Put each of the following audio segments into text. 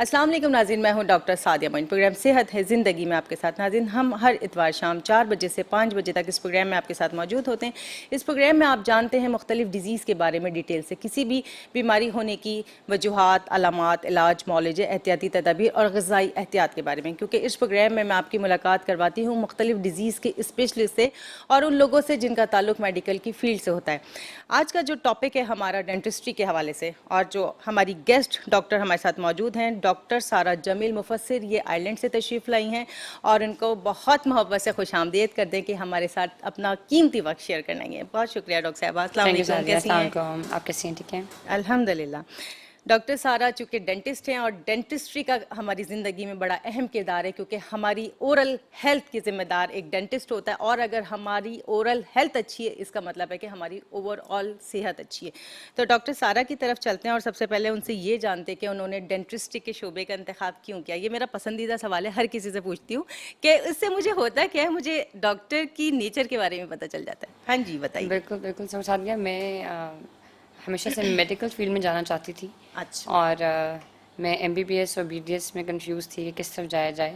अस्सलाम वालेकुम नाज़रीन, मैं हूं डॉक्टर सादिया मोइन। प्रोग्राम सेहत है ज़िंदगी में आपके साथ। नाज़रीन, हम हर इतवार शाम 4 बजे से 5 बजे तक इस प्रोग्राम में आपके साथ मौजूद होते हैं। इस प्रोग्राम में आप जानते हैं मुख्तलिफ डिजीज़ के बारे में डिटेल से, किसी भी बीमारी होने की वजूहात, अलामात, इलाज, मौलज, एहतियाती तदाबीर और ग़िज़ाई एहतियात के बारे में, क्योंकि इस प्रोग्राम में मैं आपकी मुलाकात करवाती हूँ मुख्तलिफ डिजीज़ के स्पेशलिस्ट से और उन लोगों से जिनका ताल्लुक मेडिकल की फील्ड से होता है। आज का जो टॉपिक है हमारा डेंटिस्ट्री के हवाले से, और जो हमारी गेस्ट डॉक्टर हमारे साथ मौजूद हैं, डॉक्टर सारा जमील मुफस्सिर, ये आयरलैंड से तशरीफ़ लाई हैं और इनको बहुत मोहब्बत से खुशामदीद कर दें कि हमारे साथ अपना कीमती वक्त शेयर करने। बहुत शुक्रिया डॉक्टर साहब। अस्सलाम वालेकुम, कैसी हैं? आप कैसी हैं? ठीक है, अल्हम्दुलिल्लाह। डॉक्टर सारा चूँकि डेंटिस्ट हैं और डेंटिस्ट्री का हमारी ज़िंदगी में बड़ा अहम किरदार है, क्योंकि हमारी ओरल हेल्थ की ज़िम्मेदार एक डेंटिस्ट होता है, और अगर हमारी ओरल हेल्थ अच्छी है इसका मतलब है कि हमारी ओवरऑल सेहत अच्छी है। तो डॉक्टर सारा की तरफ चलते हैं और सबसे पहले उनसे ये जानते हैं कि उन्होंने डेंटिस्ट्री के शोबे का इंतखाब क्यों किया। ये मेरा पसंदीदा सवाल है, हर किसी से पूछती हूँ कि इससे मुझे होता क्या है, मुझे डॉक्टर की नेचर के बारे में पता चल जाता है। हाँ जी, बताइए। बिल्कुल बिल्कुल समझ आ गया। मैं हमेशा से मेडिकल फील्ड में जाना चाहती थी। अच्छा। और मैं एमबीबीएस और बीडीएस में कंफ्यूज थी कि किस तरफ जाया जाए।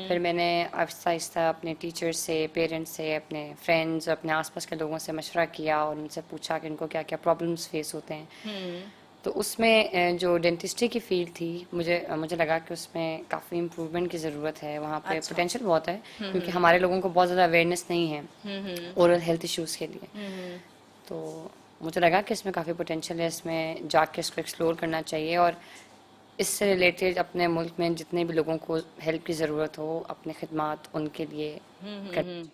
फिर मैंने आहिस्ता आहिस्ता अपने टीचर्स से, पेरेंट्स से, अपने फ्रेंड्स और अपने आसपास के लोगों से मशवरा किया और उनसे पूछा कि उनको क्या क्या प्रॉब्लम्स फेस होते हैं। तो उसमें जो डेंटिस्ट्री की फील्ड थी, मुझे लगा कि उसमें काफ़ी इम्प्रूवमेंट की ज़रूरत है। वहाँ पे पोटेंशियल बहुत है, क्योंकि हमारे लोगों को बहुत ज़्यादा अवेयरनेस नहीं है ओरल हेल्थ इश्यूज़ के लिए। तो मुझे लगा कि इसमें काफ़ी पोटेंशियल है, इसमें जाके इसको एक्सप्लोर करना चाहिए और इससे रिलेटेड अपने मुल्क में जितने भी लोगों को हेल्प की ज़रूरत हो, अपने खिदमात उनके लिए कर।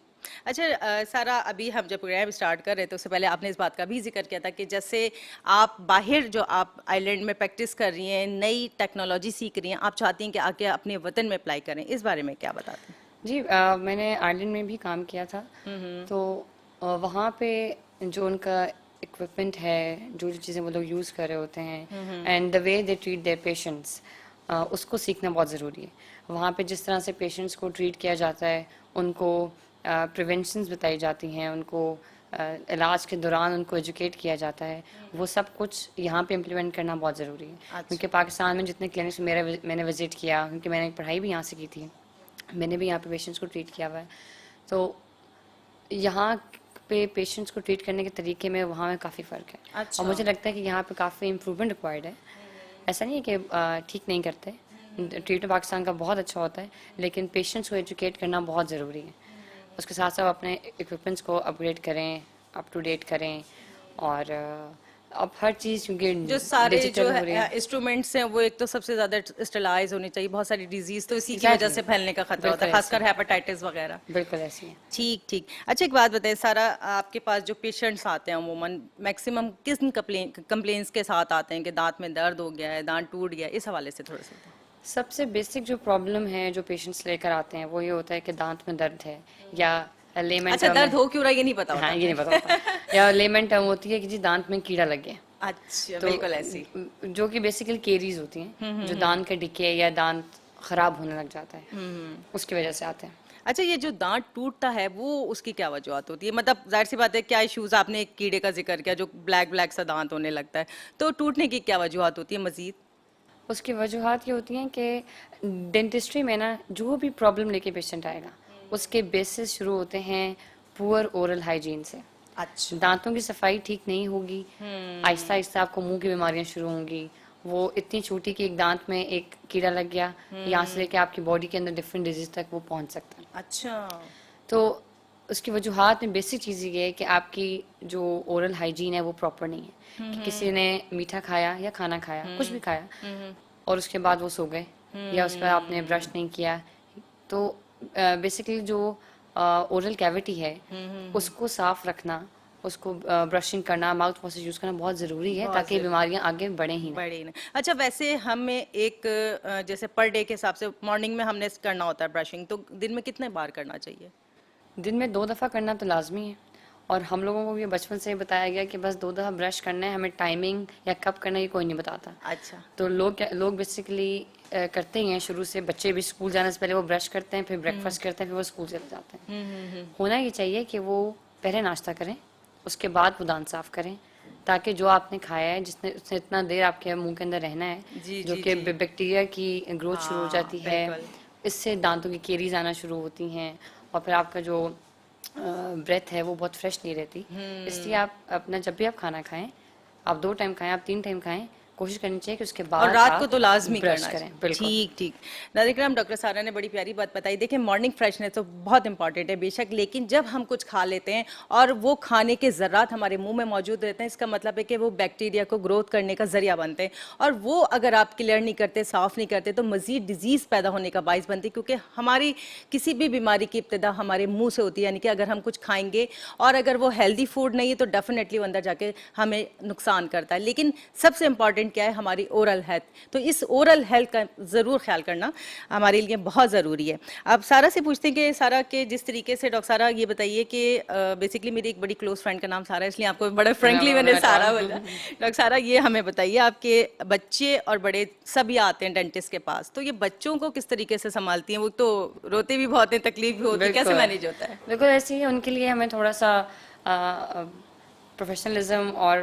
अच्छा सारा, अभी हम जब प्रोग्राम स्टार्ट कर रहे थे उससे पहले आपने इस बात का भी जिक्र किया था कि जैसे आप बाहर जो आप आइलैंड में प्रैक्टिस कर रही हैं, नई टेक्नोलॉजी सीख रही हैं, आप चाहती हैं कि आके अपने वतन में अप्लाई करें, इस बारे में क्या बताते हैं? जी, मैंने आयरलैंड में भी काम किया था। तो वहाँ पे जो उनका इक्विपमेंट है, जो जो चीज़ें वो लोग यूज़ कर रहे होते हैं and the way they treat their patients, उसको सीखना बहुत ज़रूरी है। वहाँ पे जिस तरह से पेशेंट्स को ट्रीट किया जाता है, उनको प्रिवेंशंस बताई जाती हैं, उनको इलाज के दौरान उनको एजुकेट किया जाता है, वो सब कुछ यहाँ पे इम्प्लीमेंट करना बहुत ज़रूरी है। अच्छा। क्योंकि पाकिस्तान में जितने क्लिनिक्स मैंने विज़िट किया, क्योंकि मैंने पढ़ाई भी यहाँ से की थी, मैंने भी यहाँ पे पेशेंट्स को ट्रीट किया हुआ है। तो यहाँ पे पेशेंट्स को ट्रीट करने के तरीके में वहाँ में काफ़ी फ़र्क है। अच्छा। और मुझे लगता है कि यहाँ पे काफ़ी इम्प्रूवमेंट रिक्वायर्ड है। ऐसा नहीं है कि ठीक नहीं करते, ट्रीटमेंट पाकिस्तान का बहुत अच्छा होता है, लेकिन पेशेंट्स को एजुकेट करना बहुत ज़रूरी है। उसके साथ साथ अपने इक्विपमेंट्स को अपग्रेड करें, अप टू डेट करें। और अब हर चीज़ क्योंकि जो सारे जो डिजिटल हो रही है। इंस्ट्रूमेंट्स हैं वो एक तो सबसे ज़्यादा स्टरलाइज होने चाहिए, बहुत सारी डिजीज़ तो इसी की वजह एग्जैक्टली, से फैलने का खतरा होता है, बिल्कुल खासकर ऐसे हेपेटाइटिस वगैरह। बिल्कुल ऐसी है। ठीक ठीक। अच्छा, एक बात बताइए सारा, आपके पास जो पेशेंट्स आते हैं अमूमन मैक्सिमम किस कंप्लेंट्स के साथ आते हैं कि दांत में दर्द हो गया है, दांत टूट गया है, इस हवाले से थोड़ा सा बताएं। सबसे बेसिक जो प्रॉब्लम है जो पेशेंट्स लेकर आते हैं वो ये होता है कि दांत में दर्द है, या लेमन अच्छा, टर्म दर्द है। हो क्यों रहा है ये नहीं पता हाँ, होता। ये नहीं पता होता। या लेमन टर्म होती है कि जी दांत में कीड़ा लग गया। अच्छा, तो बिल्कुल ऐसी। जो कि बेसिकली केरीज होती हैं, जो दांत का डिके या दांत खराब होने लग जाता है, उसकी वजह से आते हैं। अच्छा, ये जो दांत टूटता है वो उसकी क्या वजूहत होती है? मतलब जाहिर सी बात है, क्या इश्यूज, आपने एक कीड़े का जिक्र किया जो ब्लैक ब्लैक सा दांत होने लगता है, तो टूटने की क्या वजूहत होती है मजीद? उसकी वजूहत ये होती हैं कि डेंटिस्ट्री में ना जो भी प्रॉब्लम लेके पेशेंट आएगा, उसके बेसिस शुरू होते हैं पुअर ओरल हाइजीन से। अच्छा। दांतों की सफाई ठीक नहीं होगी, आहिस्ता आहिस्ता आपको मुंह की बीमारियां शुरू होंगी। वो इतनी छोटी कि एक दांत में एक कीड़ा लग गया, यहाँ से लेके आपकी बॉडी के अंदर डिफरेंट डिजीज तक वो पहुंच सकता है। अच्छा। तो उसकी वजूहत में बेसिक चीज़ ये है कि आपकी जो ओरल हाइजीन है वो प्रॉपर नहीं है। कि किसी ने मीठा खाया या खाना खाया, कुछ भी खाया, और उसके बाद वो सो गए, या उसके बाद आपने ब्रश नहीं किया। तो बेसिकली जो ओरल कैविटी है उसको साफ रखना, उसको ब्रशिंग करना, माउथ वॉश यूज़ करना बहुत ज़रूरी है, बहुत ताकि बीमारियां आगे बढ़े ही ना। बड़े ना। अच्छा, वैसे हमें एक जैसे पर डे के हिसाब से मॉर्निंग में हमने करना होता है ब्रशिंग, तो दिन में कितने बार करना चाहिए? दिन में 2 दफ़ा करना तो लाजमी है, और हम लोगों को ये बचपन से ही बताया गया कि बस 2 दफ़ा ब्रश करना है, हमें टाइमिंग या कब करना है ये कोई नहीं बताता। अच्छा। तो लोग बेसिकली करते ही हैं शुरू से। बच्चे भी स्कूल जाने से पहले वो ब्रश करते हैं, फिर ब्रेकफास्ट करते हैं, फिर वो स्कूल चले जाते हैं। होना ये चाहिए कि वो पहले नाश्ता करें, उसके बाद वो दांत साफ करें, ताकि जो आपने खाया है जिसने उसने इतना देर आपके मुंह के अंदर रहना है, जी जो जी कि जी बैक्टीरिया की ग्रोथ शुरू हो हाँ जाती है, बिल्कुल इससे दांतों की केरीज आना शुरू होती हैं और फिर आपका जो ब्रेथ है वो बहुत फ्रेश नहीं रहती। इसलिए आप अपना जब भी आप खाना खाएं, आप 2 टाइम खाएं, आप 3 टाइम खाएं, कोशिश करनी चाहिए कि उसके और बाद रात को आप तो लाजमी ब्रश करना करें। चाहिए। बिल्कुल। ठीक ठीक। नादिकराम, डॉक्टर सारा ने बड़ी प्यारी बात बताई। देखिए मॉर्निंग फ्रेशनेस तो बहुत इंपॉर्टेंट है बेशक, लेकिन जब हम कुछ खा लेते हैं और वो खाने के ज़र्रात हमारे मुंह में मौजूद रहते हैं, इसका मतलब है कि वो बैक्टीरिया को ग्रोथ करने का जरिया बनते हैं, और वो अगर आप क्लियर नहीं करते, साफ़ नहीं करते, तो मज़ीद डिजीज़ पैदा होने का बायस बनती है। क्योंकि हमारी किसी भी बीमारी की इब्तिदा हमारे मुंह से होती है, यानी कि अगर हम कुछ खाएंगे और अगर वो हेल्दी फूड नहीं है तो डेफिनेटली वो अंदर जाके हमें नुकसान करता है। लेकिन सबसे इंपॉर्टेंट क्या है, हमारी ओरल हेल्थ। तो इस ओरल हेल्थ का ज़रूर ख्याल करना हमारे लिए बहुत ज़रूरी है। अब सारा से पूछते हैं कि सारा के जिस तरीके से, डॉक्टर सारा ये बताइए कि बेसिकली मेरी एक बड़ी क्लोज फ्रेंड का नाम सारा है, इसलिए आपको बड़ा फ्रेंकली मैंने सारा बोला। डॉक्टर सारा, ये हमें बताइए, आपके बच्चे और बड़े सभी आते हैं डेंटिस्ट के पास, तो ये बच्चों को किस तरीके से संभालती हैं? वो तो रोते भी बहुत हैं, तकलीफ भी होती है, कैसे बिल्कुल मैनेज होता है? बिल्कुल ऐसे ही उनके लिए हमें थोड़ा सा प्रोफेशनलिज्म और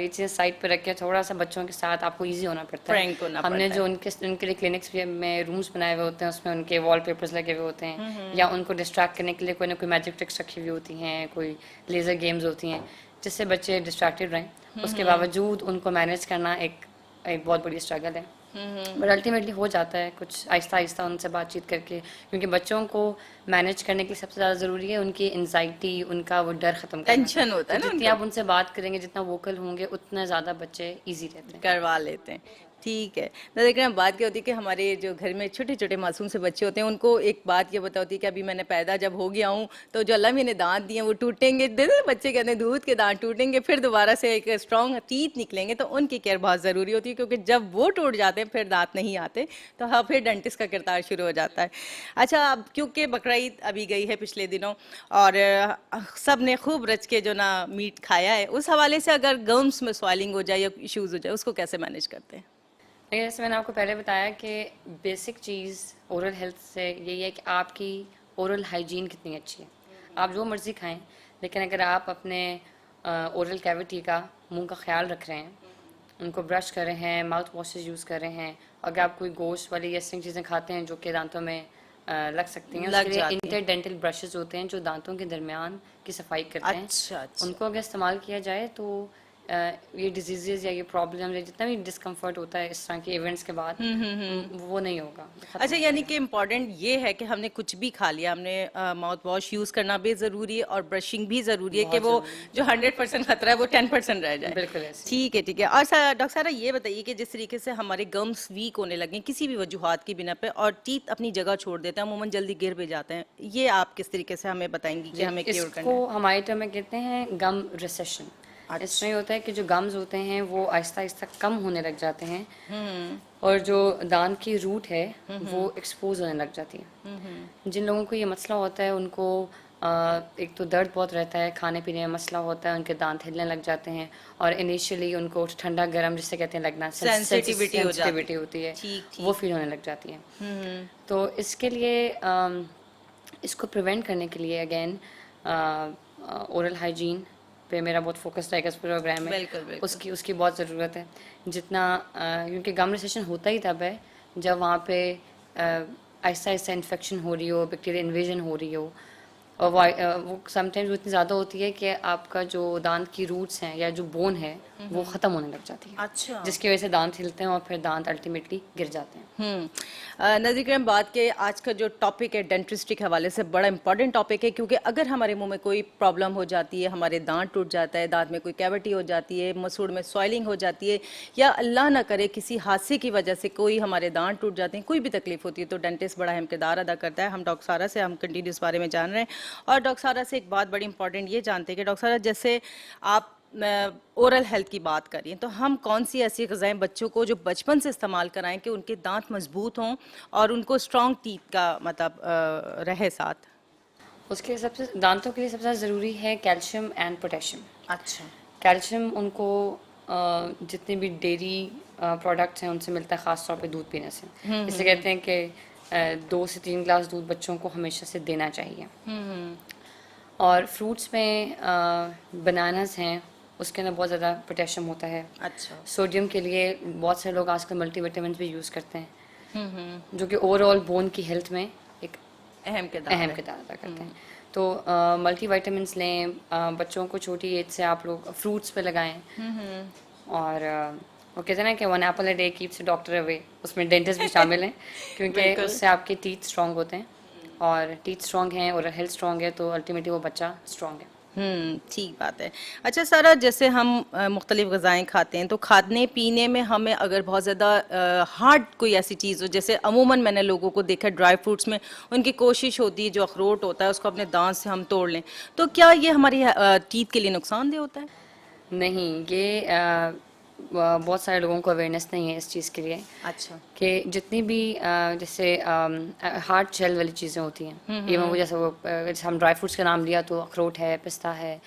ये चीज़ साइड पे रख के थोड़ा सा बच्चों के साथ आपको इजी होना पड़ता है। फ्रैंक होना हमने पड़ता जो है। उनके लिए क्लिनिक्स में रूम्स बनाए हुए होते हैं, उसमें उनके वॉलपेपर्स लगे हुए होते हैं, या उनको डिस्ट्रैक्ट करने के लिए कोई ना कोई मैजिक ट्रिक्स रखी हुई होती हैं, कोई लेज़र गेम्स होती हैं जिससे बच्चे डिस्ट्रैक्टेड रहें। उसके बावजूद उनको मैनेज करना एक एक बहुत बड़ी स्ट्रगल है, बट अल्टीमेटली हो जाता है कुछ आहिस्ता आहिस्ता उनसे बातचीत करके, क्योंकि बच्चों को मैनेज करने के लिए सबसे ज़्यादा ज़रूरी है उनकी एंजाइटी, उनका वो डर ख़त्म करना। टेंशन होता तो है ना जितनी उनको, आप उनसे बात करेंगे, जितना वोकल होंगे, उतना ज़्यादा बच्चे ईजी रहते हैं। करवा लेते हैं। ठीक है। तो देखिए बात क्या होती है कि हमारे जो घर में छोटे छोटे मासूम से बच्चे होते हैं, उनको एक बात ये पता होती है कि अभी मैंने पैदा जब हो गया हूँ तो जो अल्लाह मैंने दांत दिए वो टूटेंगे। बच्चे कहते हैं दूध के दांत टूटेंगे, फिर दोबारा से एक स्ट्रॉन्ग टीथ निकलेंगे, तो उनकी केयर बहुत ज़रूरी होती है, क्योंकि जब वो टूट जाते हैं फिर दांत नहीं आते, तो हाँ फिर डेंटिस्ट का किरदार शुरू हो जाता है। अच्छा, अब क्योंकि बकरा ईद अभी गई है पिछले दिनों, और सब ने खूब रच के जो ना मीट खाया है, उस हवाले से अगर गम्स में स्वेलिंग हो जाए या इश्यूज हो जाए, उसको कैसे मैनेज करते हैं? लेकिन जैसे मैंने आपको पहले बताया कि बेसिक चीज़ ओरल हेल्थ से यही है कि आपकी ओरल हाइजीन कितनी अच्छी है। आप जो मर्ज़ी खाएं, लेकिन अगर आप अपने ओरल कैविटी का, मुंह का ख्याल रख रहे हैं, उनको ब्रश कर रहे हैं, माउथ वॉशेस यूज़ कर रहे हैं, अगर आप कोई गोश्त वाली या ऐसी चीज़ें खाते हैं जो कि दांतों में लग सकती हैं, लग उसके लिए जाती है। इंटरडेंटल ब्रशेस होते हैं जो दांतों के दरमियान की सफाई करते हैं। अच्छा अच्छा। उनको अगर इस्तेमाल किया जाए तो ये डिजीज़ या ये प्रॉब्लम या जितना भी डिस्कम्फर्ट होता है इस तरह के इवेंट्स के बाद, वो नहीं होगा, खत्म अच्छा, हो यानी जाएगा। कि इम्पॉर्टेंट ये है कि हमने कुछ भी खा लिया, हमने माउथ वॉश यूज़ करना भी ज़रूरी है और ब्रशिंग भी ज़रूरी है, कि बहुत वो ज़रूरी है। जो 100% खतरा है वो 10% रह जाए। बिल्कुल ऐसे ही। ठीक है ठीक है। और डॉक्टर सारा ये बताइए कि जिस तरीके से हमारे गम्स वीक होने लगे किसी भी वजूहात की बिना पे, और टीथ अपनी जगह छोड़ देते हैं, अमूमन जल्दी गिर भी जाते हैं, ये आप किस तरीके से हमें बताएंगी कि जी, हमें क्योर करना इसको है? हमारे टर्म में कहते हैं गम रिसेशन। इसमें ये अच्छा। होता है कि जो गम्स होते हैं वो आहिस्ता आहिस्ता कम होने लग जाते हैं, हम्म और जो दांत की रूट है वो एक्सपोज होने लग जाती है। जिन लोगों को ये मसला होता है उनको एक तो दर्द बहुत रहता है, खाने पीने में मसला होता है, उनके दांत हिलने लग जाते हैं, और इनिशियली उनको ठंडा गर्म जिसे कहते हैं लगना, सेंसिटिविटी हो जाती सेंसिटिविटी होती है, ठीक वो ठीक। फील होने लग जाती है। हम्म तो इसके लिए इसको प्रिवेंट करने के लिए अगेन ओरल हाइजीन पे मेरा बहुत फोकस रहेगा इस प्रोग्राम में। बिल्कुल बिल्कुल। उसकी उसकी बहुत ज़रूरत है। जितना क्योंकि गम रिसेशन होता ही तब है जब वहाँ पे आहिस्ता आहिस्ता इन्फेक्शन हो रही हो, बैक्टीरियल इन्वेजन हो रही हो, और वो समटाइम्स वो इतनी ज़्यादा होती है कि आपका जो दांत की रूट्स हैं या जो बोन है वो ख़त्म होने लग जाती है, अच्छा। जिसकी वजह से दांत हिलते हैं और फिर दांत अल्टीमेटली गिर जाते हैं। नज़ीर करम, बात के आज का जो टॉपिक है डेंटिस्ट्री के हवाले से बड़ा इंपॉर्टेंट टॉपिक है, क्योंकि अगर हमारे मुंह में कोई प्रॉब्लम हो जाती है, हमारे दांत टूट जाता है, दांत में कोई कैविटी हो जाती है, मसूड़ में सॉइलिंग हो जाती है, या अल्लाह ना करे किसी हादसे की वजह से कोई हमारे दांत टूट जाते हैं, कोई भी तकलीफ होती है, तो डेंटिस्ट बड़ा अहम किरदार अदा करता है। हम डॉक्टर सारा से हम कंटिन्यू इस बारे में जान रहे हैं, और डॉक्टर सारा से एक बात बड़ी इंपॉर्टेंट ये जानते हैं कि डॉक्टर सारा, जैसे आप ओरल हेल्थ की बात करें, तो हम कौन सी ऐसी ग़िज़ाएँ बच्चों को जो बचपन से इस्तेमाल कराएं कि उनके दांत मजबूत हों और उनको स्ट्रॉन्ग टीथ का मतलब रहे साथ? उसके सबसे दांतों के लिए सबसे ज़्यादा ज़रूरी है कैल्शियम एंड पोटेशियम। अच्छा। कैल्शियम उनको जितने भी डेयरी प्रोडक्ट्स हैं उनसे मिलता है, ख़ास तौर पे दूध पीने से। इसे कहते हैं कि 2 से 3 ग्लास दूध बच्चों को हमेशा से देना चाहिए। और फ्रूट्स में बनानास हैं, उसके अंदर बहुत ज़्यादा पोटेशियम होता है। अच्छा। सोडियम के लिए बहुत सारे लोग आजकल मल्टीविटामिन भी यूज़ करते हैं, जो कि हम्म। ओवरऑल बोन की हेल्थ में एक अहम किरदार अहम है। किरदार अदा करते हैं। तो मल्टीविटामिन्स लें, बच्चों को छोटी एज से आप लोग फ्रूट्स पे लगाएं। और वो कहते हैं ना कि one Apple a day keeps doctor away, उसमें डेंटिस्ट भी शामिल हैं क्योंकि बिल्कुल। उससे आपके टीथ स्ट्रांग होते हैं, और टीथ स्ट्रांग हैं और हेल्थ स्ट्रांग है तो अल्टीमेटली वो बच्चा स्ट्रांग है। ठीक बात है। अच्छा सारा, जैसे हम मुख्तलिफ ग़िज़ाएँ खाते हैं तो खाने पीने में हमें अगर बहुत ज़्यादा हार्ड कोई ऐसी चीज़ हो, जैसे अमूमन मैंने लोगों को देखा ड्राई फ्रूट्स में उनकी कोशिश होती है जो अखरोट होता है उसको अपने दांत से हम तोड़ लें, तो क्या ये हमारी टीथ के लिए नुकसानदेह होता है? नहीं, ये बहुत सारे लोगों को अवेयरनेस नहीं है इस चीज़ के लिए अच्छा। कि जितनी भी जैसे हार्ड शेल वाली चीज़ें होती हैं, इवन वो जैसे हम ड्राई फ्रूट्स का नाम लिया तो अखरोट है, पिस्ता है,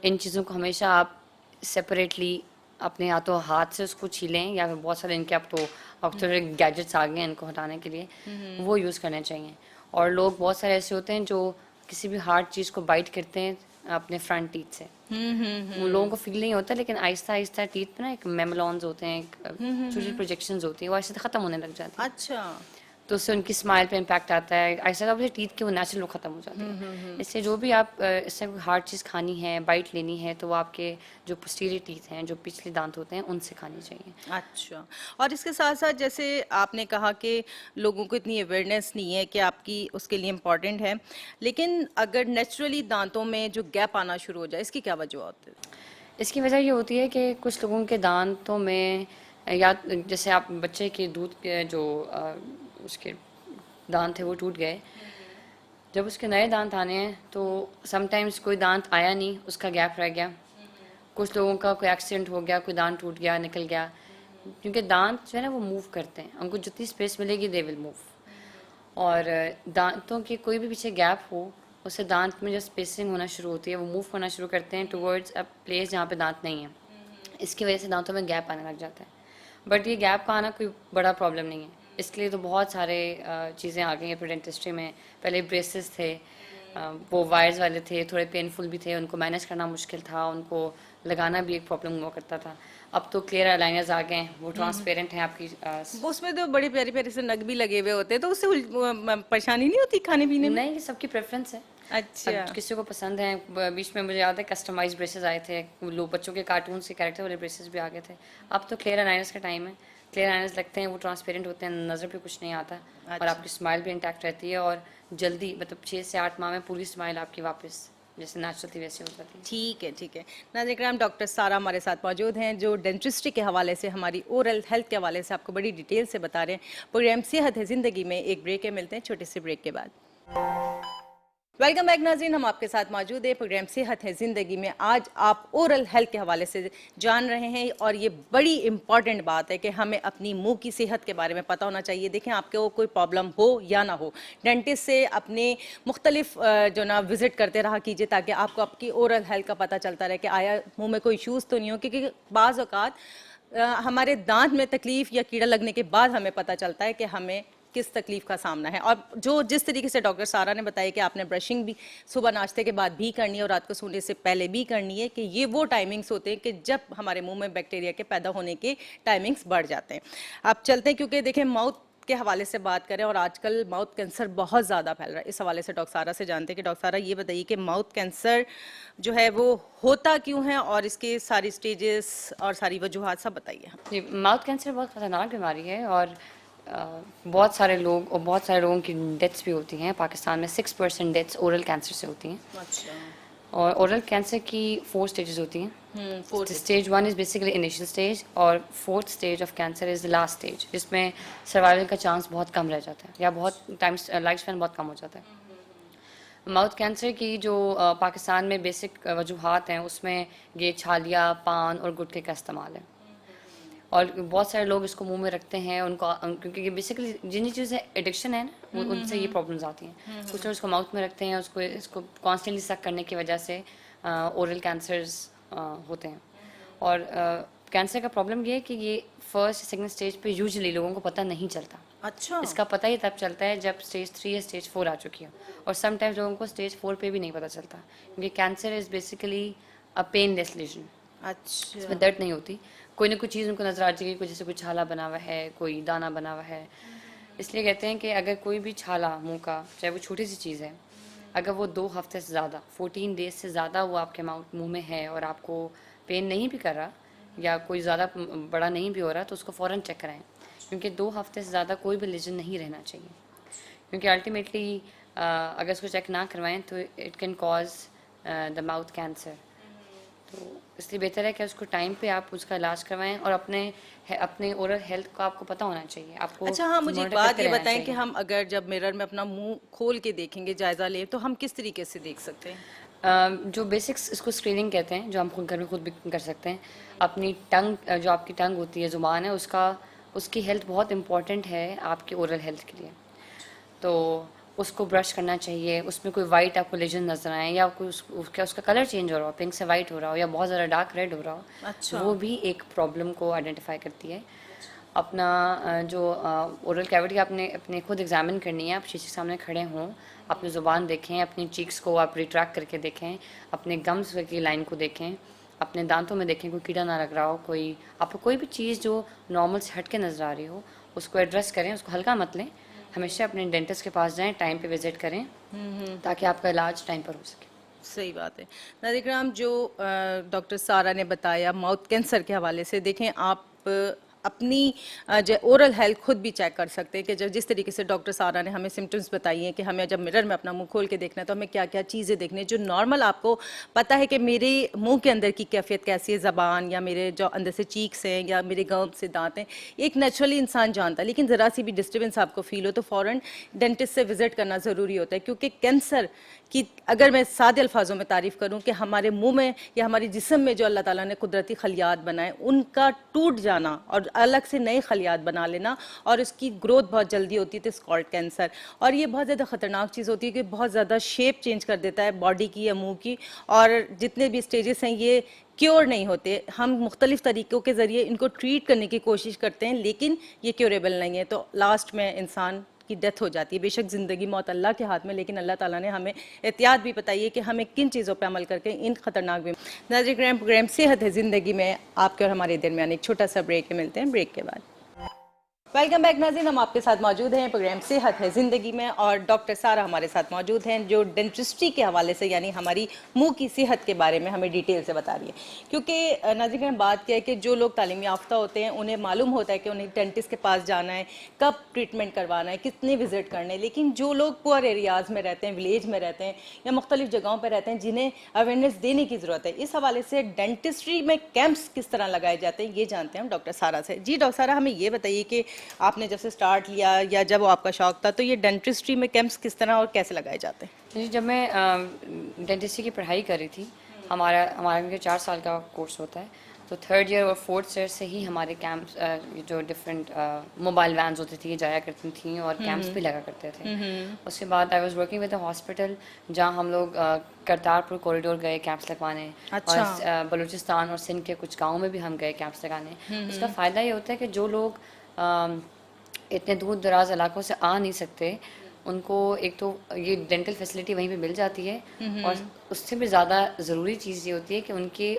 इन चीज़ों को हमेशा आप सेपरेटली अपने या तो हाथ से उसको छीलें, या फिर बहुत सारे इनके अब तो गैजेट्स आ गए हैं इनको हटाने के लिए, वो यूज़ करने चाहिए। और लोग बहुत सारे ऐसे होते हैं जो किसी भी हार्ड चीज़ को बाइट करते हैं अपने फ्रंट टीथ से। वो लोगों को फील नहीं होता, लेकिन आहिस्ता आहिस्ता टीथ पे ना एक मेमलॉन्स होते हैं, एक छोटी प्रोजेक्शंस होती हैं, वो ऐसे ख़त्म होने लग जाती है। अच्छा। तो उससे उनकी स्माइल पे इम्पैक्ट आता है, ऐसा अपने टीथ की वो नेचुरल ख़त्म हो जाती है। इसलिए जो भी आप इससे हार्ड चीज़ खानी है, बाइट लेनी है, तो वो आपके जो पोस्टीरियर टीथ हैं, जो पिछले दांत होते हैं, उनसे खानी चाहिए। अच्छा। और इसके साथ साथ जैसे आपने कहा कि लोगों को इतनी अवेयरनेस नहीं है कि आपकी उसके लिए इम्पोर्टेंट है, लेकिन अगर नेचुरली दांतों में जो गैप आना शुरू हो जाए, इसकी क्या वजह होती है? इसकी वजह ये होती है कि कुछ लोगों के दांतों में, या जैसे आप बच्चे के दूध के जो उसके दांत थे वो टूट गए, जब उसके नए दांत आने हैं तो समटाइम्स कोई दांत आया नहीं, उसका गैप रह गया। कुछ लोगों का कोई एक्सीडेंट हो गया, कोई दांत टूट गया, निकल गया, क्योंकि दांत जो है ना वो मूव करते हैं, उनको जितनी स्पेस मिलेगी दे विल मूव। और दांतों के कोई भी पीछे गैप हो, उससे दांत में जो स्पेसिंग होना शुरू होती है वो मूव होना शुरू करते हैं टुवर्ड्स अ प्लेस जहाँ पे दांत नहीं है। इसकी वजह से दांतों में गैप आने लग जाता है। बट ये गैप का आना कोई बड़ा प्रॉब्लम नहीं है, इसके लिए तो बहुत सारे चीज़ें आ गई हैं डेंटिस्ट्री में। पहले ब्रेसेस थे, वो वायर्स वाले थे, थोड़े पेनफुल भी थे, उनको मैनेज करना मुश्किल था, उनको लगाना भी एक प्रॉब्लम हुआ करता था। अब तो क्लियर अलाइनर्स आ गए हैं, वो ट्रांसपेरेंट हैं आपकी वो उसमें तो बड़ी प्यारी प्यारी से नग भी लगे हुए होते हैं, तो उससे परेशानी नहीं होती खाने पीने में? नहीं, ये सबकी प्रेफरेंस है। अच्छा। अब किसी को पसंद है, बीच में मुझे याद है कस्टमाइज ब्रेसेस आए थे, लोग बच्चों के कार्टून से कैरेक्टर वाले ब्रेसेस भी आ गए थे। अब तो क्लियर अलाइनर्स का टाइम है, क्लियर अलाइनर्स लगते हैं, वो ट्रांसपेरेंट होते हैं, नज़र पे कुछ नहीं आता, और अच्छा। आपकी स्माइल भी इंटैक्ट रहती है, और जल्दी मतलब 6 से 8 माह में पूरी स्माइल आपकी वापस जैसे नेचुरल थी वैसे हो जाती है। ठीक है, ठीक है। नाज़रीन इकराम, डॉक्टर सारा हमारे साथ मौजूद हैं जो डेंटिस्ट्री के हवाले से, हमारी ओरल हेल्थ के हवाले से आपको बड़ी डिटेल से बता रहे हैं। प्रोग्राम सेहत है ज़िंदगी में एक ब्रेक है, मिलते हैं छोटे से ब्रेक के बाद। वेलकम बैक नाज़रीन, हम आपके साथ मौजूद है प्रोग्राम सेहत है ज़िंदगी में। आज आप ओरल हेल्थ के हवाले से जान रहे हैं, और ये बड़ी इंपॉर्टेंट बात है कि हमें अपनी मुंह की सेहत के बारे में पता होना चाहिए। देखें, आपको कोई प्रॉब्लम हो या ना हो, डेंटिस्ट से अपने मुख्तलिफ जो ना विज़िट करते रहा कीजिए, ताकि आपको आपकी ओरल हेल्थ का पता चलता रहे कि आया मुँह में कोई इशूज़ तो नहीं हो, क्योंकि बाज़ औक़ात हमारे दांत में तकलीफ़ या कीड़ा लगने के बाद हमें पता चलता है कि हमें किस तकलीफ का सामना है। और जो जिस तरीके से डॉक्टर सारा ने बताया कि आपने ब्रशिंग भी सुबह नाश्ते के बाद भी करनी है और रात को सोने से पहले भी करनी है, कि ये वो टाइमिंग्स होते हैं कि जब हमारे मुंह में बैक्टीरिया के पैदा होने के टाइमिंग्स बढ़ जाते हैं। आप चलते हैं, क्योंकि देखें माउथ के हवाले से बात करें, और आजकल माउथ कैंसर बहुत ज़्यादा फैल रहा है। इस हवाले से डॉक्टर सारा से जानते हैं कि डॉक्टर सारा ये बताइए कि माउथ कैंसर जो है वो होता क्यों है, और इसके सारी स्टेजेस और सारी वजूहात सब बताइए। माउथ कैंसर बहुत खतरनाक बीमारी है, और बहुत सारे लोगों की डेथ्स भी होती हैं। पाकिस्तान में 6% डेथ्स ओरल कैंसर से होती हैं। अच्छा। और ओरल कैंसर की 4 स्टेजेस होती हैं। Stage 1 is basically initial stage, और 4th stage of cancer is the last stage, जिसमें सर्वाइवल का चांस बहुत कम रह जाता है, या बहुत टाइम्स लाइफ स्पैन बहुत कम हो जाता है। माउथ कैंसर की जो पाकिस्तान में बेसिक वजूहात हैं, उसमें ये छालिया, पान और गुटखे का इस्तेमाल है। और बहुत सारे लोग इसको मुंह में रखते हैं, उनको क्योंकि ये बेसिकली जिन चीज़ें एडिक्शन है ना, उनसे ये प्रॉब्लम्स आती हैं। कुछ लोग इसको माउथ में रखते हैं, इसको कॉन्स्टेंटली सक करने की वजह से ओरल कैंसर्स होते हैं। और कैंसर का प्रॉब्लम ये है कि ये फर्स्ट सेकंड स्टेज पे यूजुअली लोगों को पता नहीं चलता। अच्छा। इसका पता ही तब चलता है जब स्टेज 3 या स्टेज 4 आ चुकी हो, और समटाइम्स लोगों को स्टेज 4 पे भी नहीं पता चलता, क्योंकि cancer is basically a painless lesion. अच्छा। इसमें दर्द नहीं होती। कोई ना कोई चीज़ उनको नज़र आ जाएगी, कोई जैसे कोई छाला बना हुआ है, कोई दाना बना हुआ है। इसलिए कहते हैं कि अगर कोई भी छाला मुंह का, चाहे वो छोटी सी चीज़ है, अगर वो 2 हफ्ते से ज़्यादा 14 डेज से ज़्यादा वो आपके मुंह में है और आपको पेन नहीं भी कर रहा या कोई ज़्यादा बड़ा नहीं भी हो रहा, तो उसको फ़ौरन चेक कराएं, क्योंकि 2 हफ्ते से ज़्यादा कोई भी लीजन नहीं रहना चाहिए। क्योंकि अल्टीमेटली अगर उसको चेक ना करवाएं तो it can cause the mouth cancer. तो इसलिए बेहतर है कि उसको टाइम पे आप उसका इलाज करवाएं और अपने ओरल हेल्थ का आपको पता होना चाहिए। आपको अच्छा, हाँ, मुझे एक मॉनिटर बात करते ये रहना बताएं कि चाहिए। हम अगर जब मिरर में अपना मुंह खोल के देखेंगे, जायजा लें, तो हम किस तरीके से देख सकते हैं? जो बेसिक्स इसको स्क्रीनिंग कहते हैं, जो हम खुद घर में खुद भी कर सकते हैं। अपनी टंग, जो आपकी टंग होती है, ज़ुबान है, उसकी हेल्थ बहुत इंपॉर्टेंट है आपके ओरल हेल्थ के लिए। तो उसको ब्रश करना चाहिए। उसमें कोई वाइट आपको लेजन नज़र आए या कोई उसका कलर चेंज हो रहा हो, पिंक से वाइट हो रहा हो या बहुत ज़्यादा डार्क रेड हो रहा हो, अच्छा। वो भी एक प्रॉब्लम को आइडेंटिफाई करती है। अपना जो ओरल कैविटी आपने अपने खुद एग्जामिन करनी है। आप शीशे के सामने खड़े हों, अपनी ज़ुबान देखें, अपनी चीक्स को आप रिट्रैक्ट करके देखें, अपने गम्स की लाइन को देखें, अपने दांतों में देखें कोई कीड़ा ना लग रहा हो, आपको कोई भी चीज़ जो नॉर्मल से हट के नज़र आ रही हो, उसको एड्रेस करें, उसको हल्का मत लें। हमेशा अपने डेंटिस्ट के पास जाएं, टाइम पे विजिट करें, ताकि आपका इलाज टाइम पर हो सके। सही बात है। नाज़रीन, जो डॉक्टर सारा ने बताया माउथ कैंसर के हवाले से, देखें आप अपनी जो ओरल हेल्थ खुद भी चेक कर सकते हैं कि जब जिस तरीके से डॉक्टर सारा ने हमें सिम्टम्स बताई हैं कि हमें जब मिरर में अपना मुंह खोल के देखना है तो हमें क्या क्या चीज़ें देखनी है। जो नॉर्मल आपको पता है कि मेरे मुंह के अंदर की कैफियत कैसी है, ज़बान या मेरे जो अंदर से चीक्स हैं या मेरे गम से दांत हैं, एक नेचुरली इंसान जानता है। लेकिन ज़रा सी भी डिस्टर्बेंस आपको फील हो तो फ़ौरन डेंटिस्ट से विजिट करना ज़रूरी होता है, क्योंकि कैंसर कि अगर मैं सादे अल्फाजों में तारीफ़ करूं कि हमारे मुंह में या हमारे जिस्म में जो अल्लाह ताला ने कुदरती खलियात बनाए, उनका टूट जाना और अलग से नए खलियात बना लेना, और इसकी ग्रोथ बहुत जल्दी होती है, तो इट्स कॉल्ड कैंसर। और ये बहुत ज़्यादा ख़तरनाक चीज़ होती है कि बहुत ज़्यादा शेप चेंज कर देता है बॉडी की या मुँह की, और जितने भी स्टेजेस हैं ये क्योर नहीं होते। हम मुख्तलिफ़ तरीक़ों के ज़रिए इनको ट्रीट करने की कोशिश करते हैं, लेकिन ये क्योरेबल नहीं है, तो लास्ट में इंसान की डेथ हो जाती है। बेशक ज़िंदगी मौत अल्लाह के हाथ में, लेकिन अल्लाह ताला ने हमें एहतियात भी बताई है कि हमें किन चीज़ों पर अमल करके इन खतरनाक बीमारी। नाज़रीन, प्रोग्राम सेहत है ज़िंदगी में आपके और हमारे दरमियान एक छोटा सा ब्रेक मिलते हैं, ब्रेक के बाद। वेलकम बैक नाज़रीन, हम आपके साथ मौजूद हैं प्रोग्राम सेहत है ज़िंदगी में, और डॉक्टर सारा हमारे साथ मौजूद हैं जो डेंटिस्ट्री के हवाले से यानी हमारी मुंह की सेहत के बारे में हमें डिटेल से बता रही है। क्योंकि नाज़रीन, बात क्या है कि जो लोग तालीम याफ्ता होते हैं उन्हें मालूम होता है कि उन्हें डेंटिस्ट के पास जाना है, कब ट्रीटमेंट करवाना है, कितने विजिट करने, लेकिन जो लोग पुअर एरियाज़ में रहते हैं, विलेज में रहते हैं या मुख्तलिफ जगहों पर रहते हैं, जिन्हें अवेयरनेस देने की ज़रूरत है, इस हवाले से डेंटिस्ट्री में कैंप्स किस तरह लगाए जाते हैं, ये जानते हैं हम डॉक्टर सारा से। जी डॉक्टर सारा, हमें ये बताइए कि आपने जब से स्टार्ट लिया या जब वो आपका शौक था, तो ये डेंटिस्ट्री में कैंप्स किस तरह और कैसे लगाए जाते हैं? जी, जब मैं डेंटिस्ट्री की पढ़ाई कर रही थी, हमारा 4 साल का कोर्स होता है, तो 3rd ईयर और 4th ईयर से ही हमारे कैंप्स, जो डिफरेंट मोबाइल वैन्स होती थी जाया करती थी और कैंप्स भी लगा करते थे। उसके बाद I was working with a hospital, जहाँ हम लोग करतारपुर कॉरिडोर गए कैंप्स लगवाने। अच्छा। और बलूचिस्तान और सिंध के कुछ गाँव में भी हम गए कैंप्स लगाने। उसका फ़ायदा ये होता है कि जो लोग इतने दूर दराज इलाकों से आ नहीं सकते, उनको एक तो ये डेंटल फैसिलिटी वहीं पे मिल जाती है, और उससे भी ज़्यादा ज़रूरी चीज़ ये होती है कि